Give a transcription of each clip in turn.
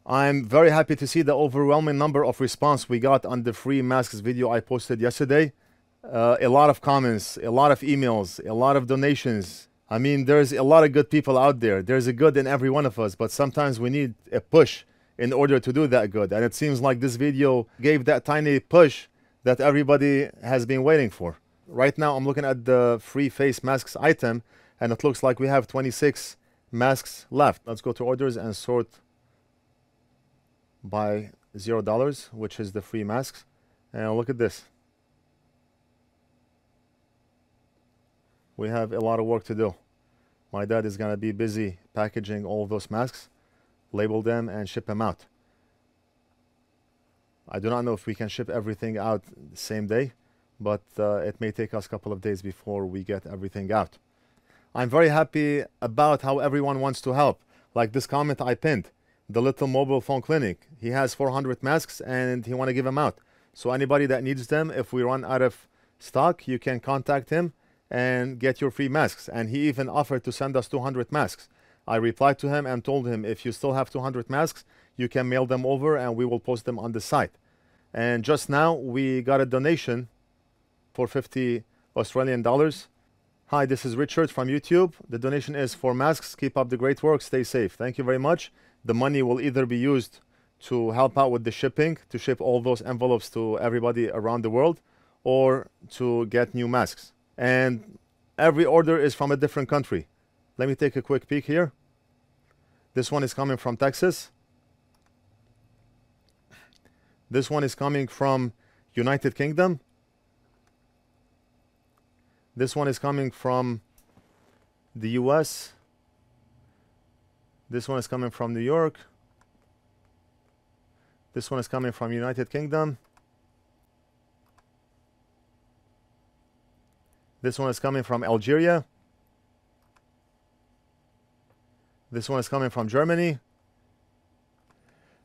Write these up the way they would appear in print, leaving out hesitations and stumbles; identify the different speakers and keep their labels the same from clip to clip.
Speaker 1: I'm very happy to see the overwhelming number of response we got on the free masks video I posted yesterday. A lot of comments, a lot of emails, a lot of donations. I mean, there's a lot of good people out there. There's a good in every one of us, but sometimes we need a push in order to do that good. And it seems like this video gave that tiny push that everybody has been waiting for. Right now, I'm looking at the free face masks item, and it looks like we have 26 masks left. Let's go to orders and sort by $0, which is the free masks. And look at this. We have a lot of work to do. My dad is gonna be busy packaging all of those masks, label them, and ship them out. I do not know if we can ship everything out the same day, but it may take us a couple of days before we get everything out. I'm very happy about how everyone wants to help. Like this comment I pinned, the little mobile phone clinic. He has 400 masks and he want to give them out. So anybody that needs them, if we run out of stock, you can contact him and get your free masks. And he even offered to send us 200 masks. I replied to him and told him, if you still have 200 masks, you can mail them over and we will post them on the site. And just now we got a donation for 50 Australian dollars. Hi, this is Richard from YouTube. The donation is for masks. Keep up the great work. Stay safe. Thank you very much. The money will either be used to help out with the shipping, to ship all those envelopes to everybody around the world, or to get new masks. And every order is from a different country. Let me take a quick peek here. This one is coming from Texas. This one is coming from United Kingdom. This one is coming from the US. This one is coming from New York. This one is coming from United Kingdom. This one is coming from Algeria. This one is coming from Germany.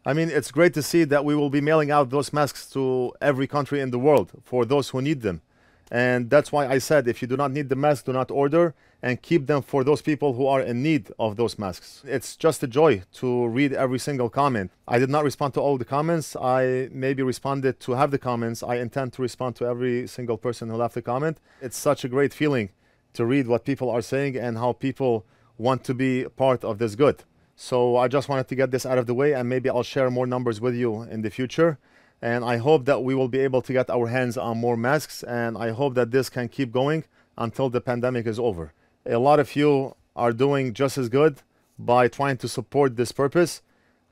Speaker 1: I mean, it's great to see that we will be mailing out those masks to every country in the world for those who need them. And that's why I said, if you do not need the mask, do not order, and keep them for those people who are in need of those masks. It's just a joy to read every single comment. I did not respond to all the comments. I maybe responded to half the comments. I intend to respond to every single person who left a comment. It's such a great feeling to read what people are saying and how people want to be part of this good. So I just wanted to get this out of the way, and maybe I'll share more numbers with you in the future. And I hope that we will be able to get our hands on more masks, and I hope that this can keep going until the pandemic is over. A lot of you are doing just as good by trying to support this purpose.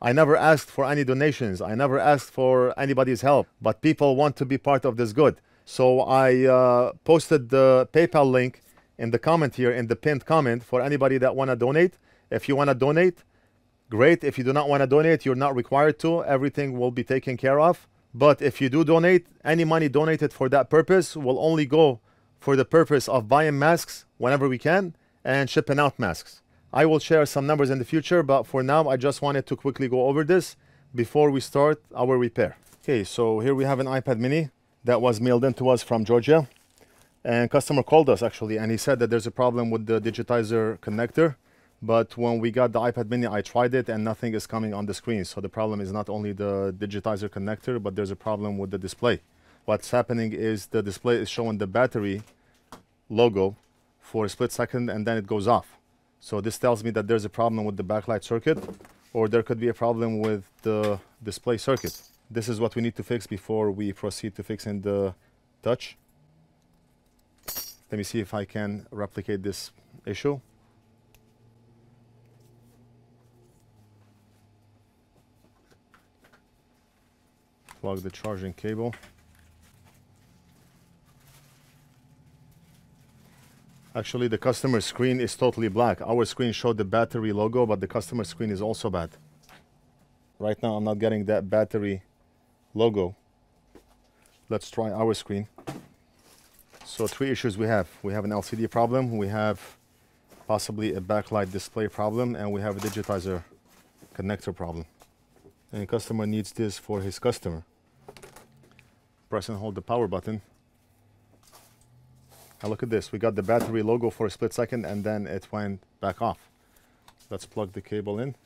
Speaker 1: I never asked for any donations. I never asked for anybody's help, but people want to be part of this good. So I posted the PayPal link in the comment here, in the pinned comment, for anybody that want to donate. If you want to donate, great. If you do not want to donate, you're not required to. Everything will be taken care of. But if you do donate, any money donated for that purpose will only go for the purpose of buying masks whenever we can and shipping out masks. I will share some numbers in the future, but for now, I just wanted to quickly go over this before we start our repair. Okay, so here we have an iPad mini that was mailed in to us from Georgia. And customer called us actually, and he said that there's a problem with the digitizer connector. But when we got the iPad mini, I tried it and nothing is coming on the screen. So the problem is not only the digitizer connector, but there's a problem with the display. What's happening is the display is showing the battery logo for a split second and then it goes off. So this tells me that there's a problem with the backlight circuit, or there could be a problem with the display circuit. This is what we need to fix before we proceed to fixing the touch. Let me see if I can replicate this issue. Plug the charging cable. Actually, the customer screen is totally black. Our screen showed the battery logo, but the customer screen is also bad. Right now, I'm not getting that battery logo. Let's try our screen. So 3 issues we have. We have an LCD problem, we have possibly a backlight display problem, and we have a digitizer connector problem. And customer needs this for his customer. Press and hold the power button. Now look at this. We got the battery logo for a split second and then it went back off. Let's plug the cable in.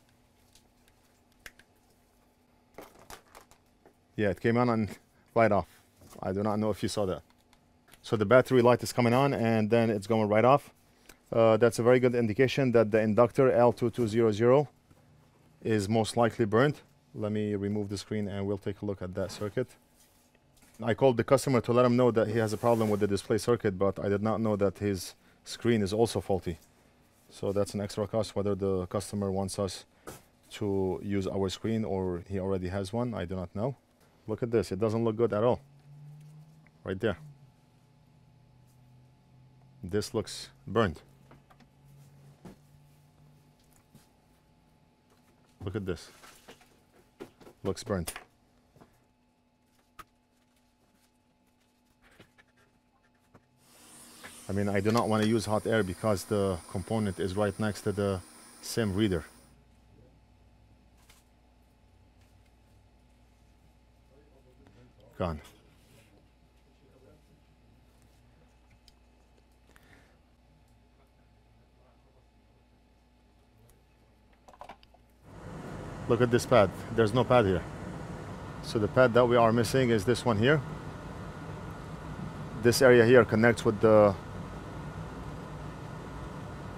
Speaker 1: Yeah, it came on and right off. I do not know if you saw that. So the battery light is coming on and then it's going right off. That's a very good indication that the inductor L2200 is most likely burnt. Let me remove the screen and we'll take a look at that circuit. I called the customer to let him know that he has a problem with the display circuit, but I did not know that his screen is also faulty. So that's an extra cost, whether the customer wants us to use our screen or he already has one, I do not know. Look at this, it doesn't look good at all. Right there. This looks burnt. Look at this. Looks burnt. I mean, I do not want to use hot air because the component is right next to the SIM reader. Gone. Look at this pad. There's no pad here. So the pad that we are missing is this one here. This area here connects with the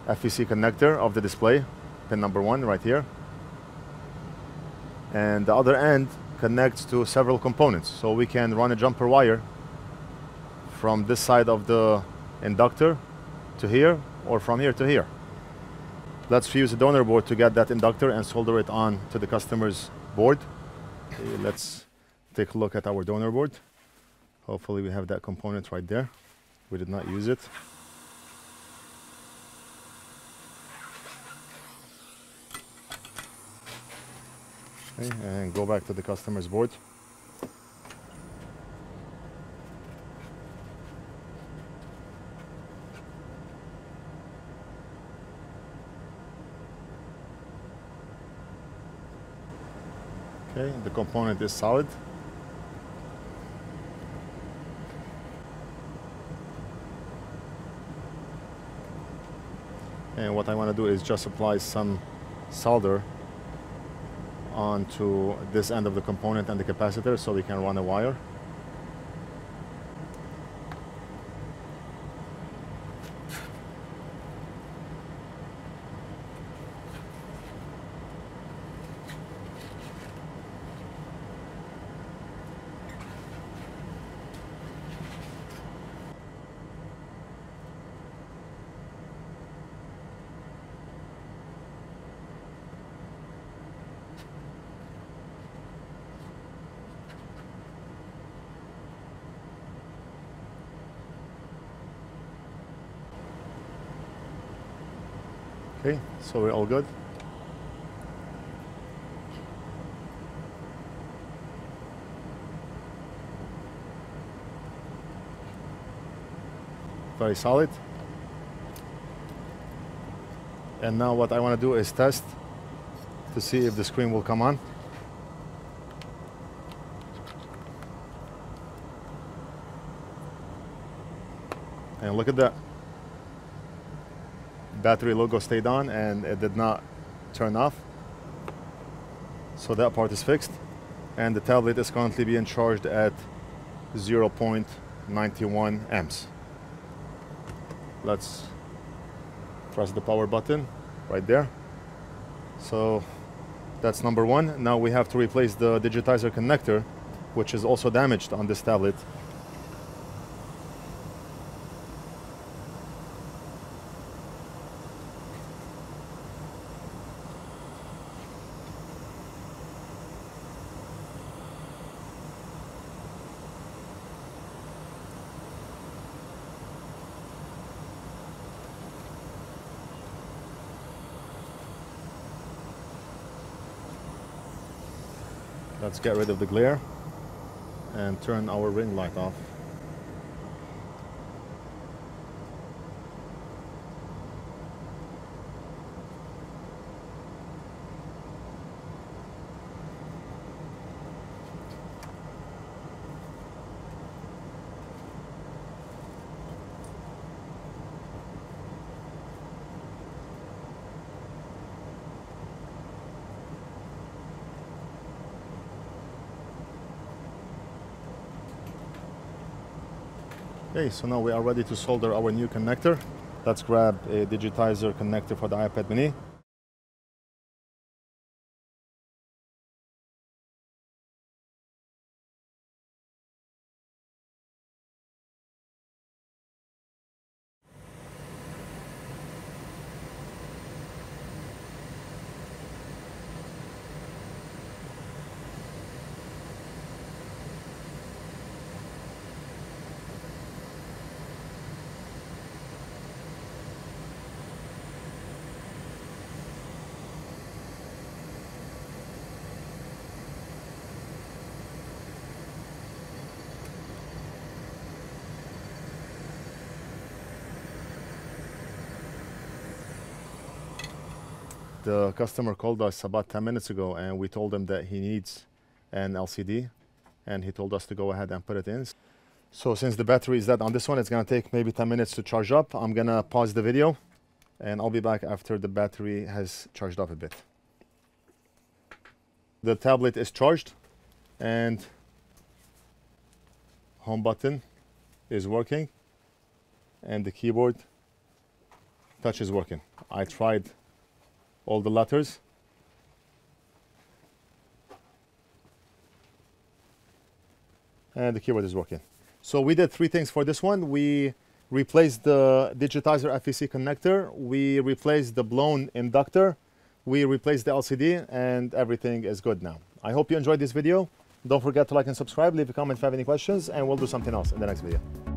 Speaker 1: FEC connector of the display, pin number 1 right here. And the other end connects to several components. So we can run a jumper wire from this side of the inductor to here, or from here to here. Let's fuse a donor board to get that inductor and solder it on to the customer's board. Okay, let's take a look at our donor board. Hopefully we have that component right there. We did not use it. Okay, and go back to the customer's board. Okay, the component is solid. And what I want to do is just apply some solder onto this end of the component and the capacitor so we can run a wire. Okay, so we're all good. Very solid. And now what I want to do is test to see if the screen will come on. And look at that. Battery logo stayed on and it did not turn off. So that part is fixed. And the tablet is currently being charged at 0.91 amps. Let's press the power button right there. So that's number 1. Now we have to replace the digitizer connector, which is also damaged on this tablet. Let's get rid of the glare and turn our ring light off. Okay, so now we are ready to solder our new connector. Let's grab a digitizer connector for the iPad mini. The customer called us about 10 minutes ago and we told him that he needs an LCD, and he told us to go ahead and put it in. So since the battery is dead on this one, it's gonna take maybe 10 minutes to charge up. I'm gonna pause the video and I'll be back after the battery has charged up a bit. The tablet is charged and home button is working and the keyboard touch is working. I tried all the letters and the keyboard is working. So we did 3 things for this one. We replaced the digitizer FEC connector, we replaced the blown inductor, we replaced the LCD, and everything is good now. I hope you enjoyed this video. Don't forget to like and subscribe, leave a comment if you have any questions, and we'll do something else in the next video.